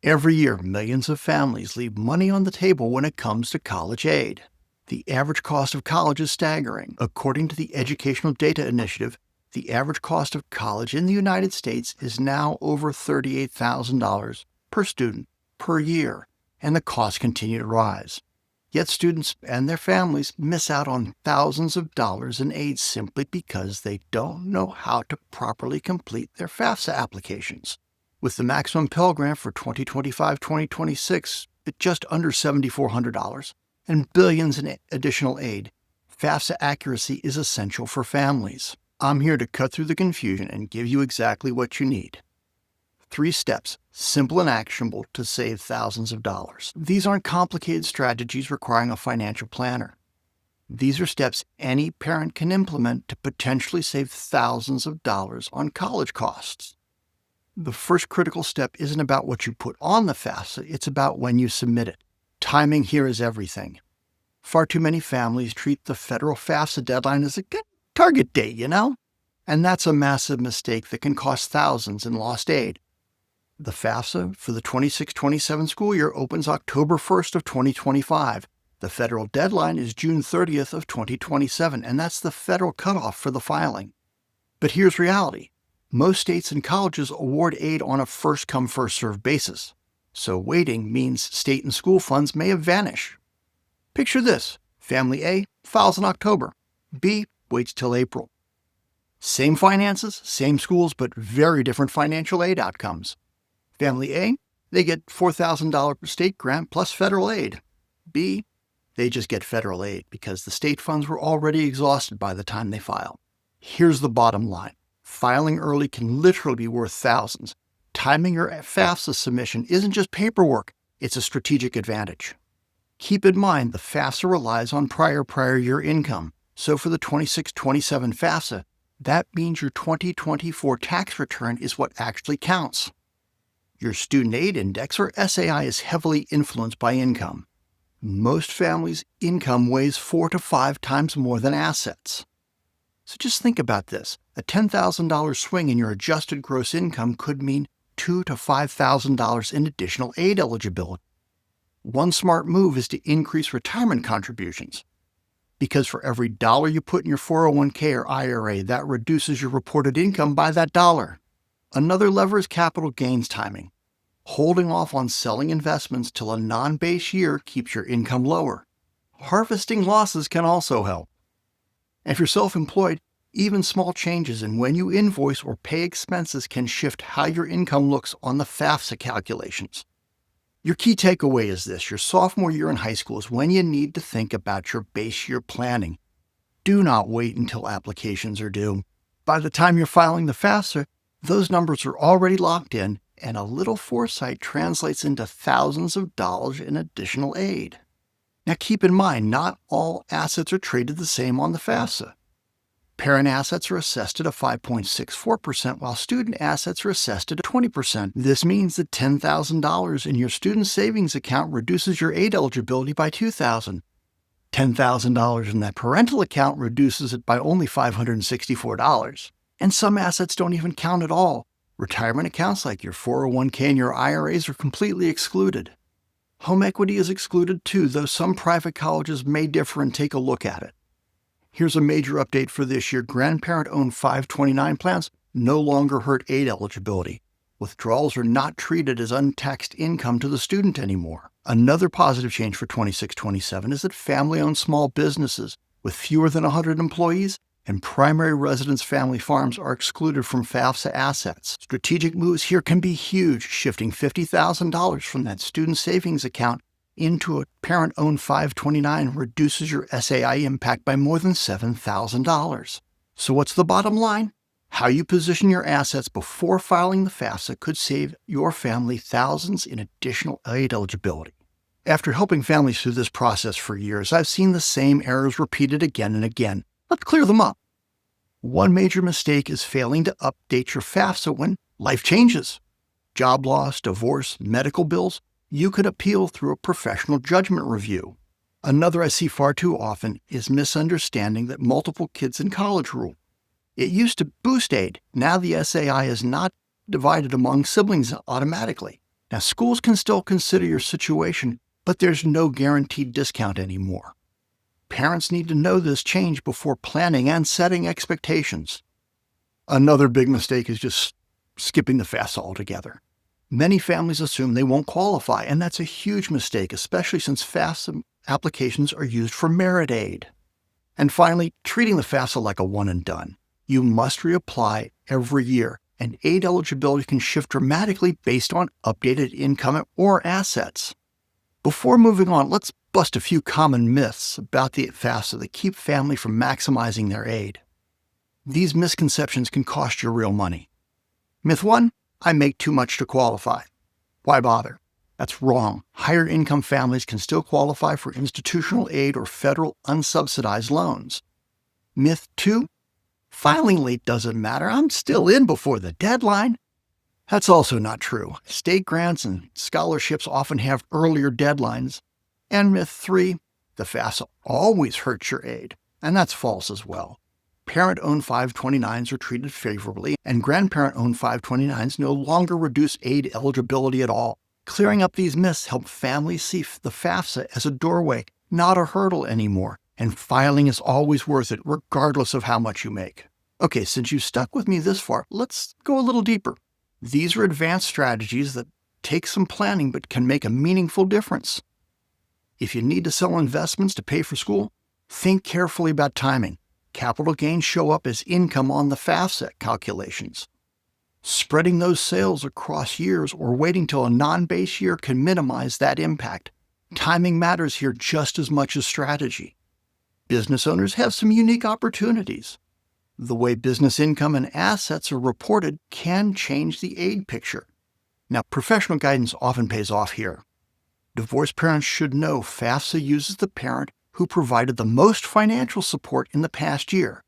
Every year, millions of families leave money on the table when it comes to college aid. The average cost of college is staggering. According to the Educational Data Initiative, the average cost of college in the United States is now over $38,000 per student per year, and the costs continue to rise. Yet students and their families miss out on thousands of dollars in aid simply because they don't know how to properly complete their FAFSA applications. With the maximum Pell Grant for 2025-2026 at just under $7,400 and billions in additional aid, FAFSA accuracy is essential for families. I'm here to cut through the confusion and give you exactly what you need. 3 steps, simple and actionable, to save thousands of dollars. These aren't complicated strategies requiring a financial planner. These are steps any parent can implement to potentially save thousands of dollars on college costs. The first critical step isn't about what you put on the FAFSA, it's about when you submit it. Timing here is everything. Far too many families treat the federal FAFSA deadline as a target date, And that's a massive mistake that can cost thousands in lost aid. The FAFSA for the 26-27 school year opens October 1st of 2025. The federal deadline is June 30th of 2027, and that's the federal cutoff for the filing. But here's reality. Most states and colleges award aid on a first-come, first-served basis. So waiting means state and school funds may vanish. Picture this. Family A files in October. B waits till April. Same finances, same schools, but very different financial aid outcomes. Family A, they get $4,000 state grant plus federal aid. B, they just get federal aid because the state funds were already exhausted by the time they file. Here's the bottom line. Filing early can literally be worth thousands. Timing your FAFSA submission isn't just paperwork, it's a strategic advantage. Keep in mind the FAFSA relies on prior year income. So for the 26-27 FAFSA, that means your 2024 tax return is what actually counts. Your Student Aid Index, or SAI, is heavily influenced by income. Most families' income weighs 4 to 5 times more than assets. So just think about this. A $10,000 swing in your adjusted gross income could mean $2,000 to $5,000 in additional aid eligibility. One smart move is to increase retirement contributions. Because for every dollar you put in your 401k or IRA, that reduces your reported income by that dollar. Another lever is capital gains timing. Holding off on selling investments till a non-base year keeps your income lower. Harvesting losses can also help. And if you're self-employed, even small changes in when you invoice or pay expenses can shift how your income looks on the FAFSA calculations. Your key takeaway is this: your sophomore year in high school is when you need to think about your base year planning. Do not wait until applications are due. By the time you're filing the FAFSA, those numbers are already locked in, and a little foresight translates into thousands of dollars in additional aid. Now keep in mind, not all assets are treated the same on the FAFSA. Parent assets are assessed at a 5.64%, while student assets are assessed at 20%. This means that $10,000 in your student savings account reduces your aid eligibility by $2,000. $10,000 in that parental account reduces it by only $564. And some assets don't even count at all. Retirement accounts like your 401k and your IRAs are completely excluded. Home equity is excluded too, though some private colleges may differ and take a look at it. Here's a major update for this year. Grandparent-owned 529 plans no longer hurt aid eligibility. Withdrawals are not treated as untaxed income to the student anymore. Another positive change for 26-27 is that family-owned small businesses with fewer than 100 employees and primary residence family farms are excluded from FAFSA assets. Strategic moves here can be huge. Shifting $50,000 from that student savings account into a parent-owned 529 reduces your SAI impact by more than $7,000. So what's the bottom line? How you position your assets before filing the FAFSA could save your family thousands in additional aid eligibility. After helping families through this process for years, I've seen the same errors repeated again and again. Let's clear them up. One major mistake is failing to update your FAFSA when life changes. Job loss, divorce, medical bills, you could appeal through a professional judgment review. Another I see far too often is misunderstanding that multiple kids in college rule. It used to boost aid. Now the SAI is not divided among siblings automatically. Now, schools can still consider your situation, but there's no guaranteed discount anymore. Parents need to know this change before planning and setting expectations. Another big mistake is just skipping the FAFSA altogether. Many families assume they won't qualify, and that's a huge mistake, especially since FAFSA applications are used for merit aid. And finally, treating the FAFSA like a one and done. You must reapply every year, and aid eligibility can shift dramatically based on updated income or assets. Before moving on, let's bust a few common myths about the FAFSA that keep families from maximizing their aid. These misconceptions can cost you real money. Myth 1, I make too much to qualify. Why bother? That's wrong. Higher income families can still qualify for institutional aid or federal unsubsidized loans. Myth 2, filing late doesn't matter. I'm still in before the deadline. That's also not true. State grants and scholarships often have earlier deadlines. And myth 3, the FAFSA always hurts your aid. And that's false as well. Parent-owned 529s are treated favorably, and grandparent-owned 529s no longer reduce aid eligibility at all. Clearing up these myths help families see the FAFSA as a doorway, not a hurdle anymore, and filing is always worth it, regardless of how much you make. Okay, since you stuck with me this far, let's go a little deeper. These are advanced strategies that take some planning but can make a meaningful difference. If you need to sell investments to pay for school, think carefully about timing. Capital gains show up as income on the FAFSA calculations. Spreading those sales across years or waiting till a non-base year can minimize that impact. Timing matters here just as much as strategy. Business owners have some unique opportunities. The way business income and assets are reported can change the aid picture. Now, professional guidance often pays off here. Divorced parents should know FAFSA uses the parent who provided the most financial support in the past year,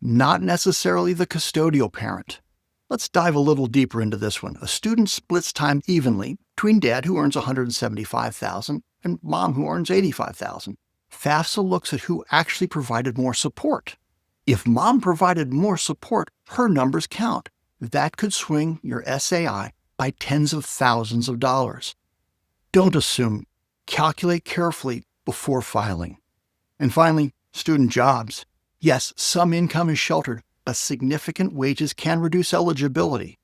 not necessarily the custodial parent. Let's dive a little deeper into this one. A student splits time evenly between dad, who earns $175,000, and mom, who earns $85,000. FAFSA looks at who actually provided more support. If mom provided more support, her numbers count. That could swing your SAI by tens of thousands of dollars. Don't assume. Calculate carefully before filing. And finally, student jobs. Yes, some income is sheltered, but significant wages can reduce eligibility.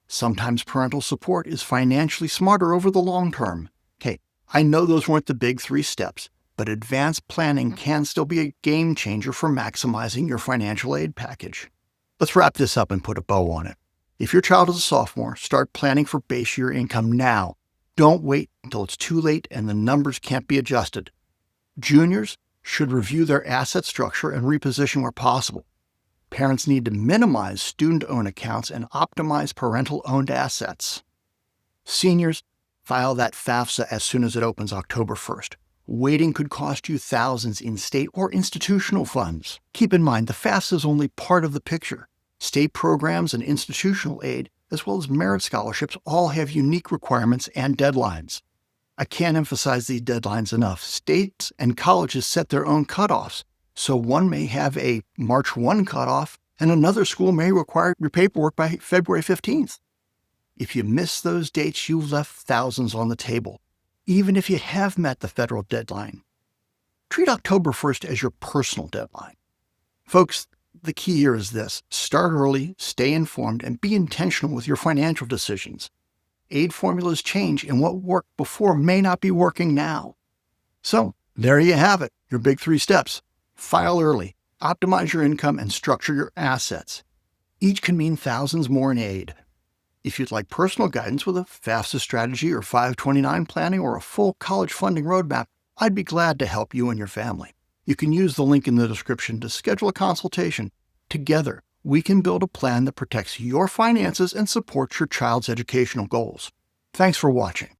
Sometimes parental support is financially smarter over the long term. Okay, I know those weren't the big 3 steps, but advanced planning can still be a game changer for maximizing your financial aid package. Let's wrap this up and put a bow on it. If your child is a sophomore, start planning for base year income now. Don't wait until it's too late and the numbers can't be adjusted. Juniors should review their asset structure and reposition where possible. Parents need to minimize student-owned accounts and optimize parental-owned assets. Seniors, file that FAFSA as soon as it opens October 1st. Waiting could cost you thousands in state or institutional funds. Keep in mind, the FAFSA is only part of the picture. State programs and institutional aid, as well as merit scholarships, all have unique requirements and deadlines. I can't emphasize these deadlines enough. States and colleges set their own cutoffs, so one may have a March 1 cutoff, and another school may require your paperwork by February 15th. If you miss those dates, you've left thousands on the table, even if you have met the federal deadline. Treat October 1st as your personal deadline. Folks, the key here is this: start early, stay informed, and be intentional with your financial decisions. Aid formulas change, and what worked before may not be working now. So, there you have it, your big 3 steps. File early, optimize your income, and structure your assets. Each can mean thousands more in aid. If you'd like personal guidance with a FAFSA strategy or 529 planning or a full college funding roadmap, I'd be glad to help you and your family. You can use the link in the description to schedule a consultation. Together, we can build a plan that protects your finances and supports your child's educational goals. Thanks for watching.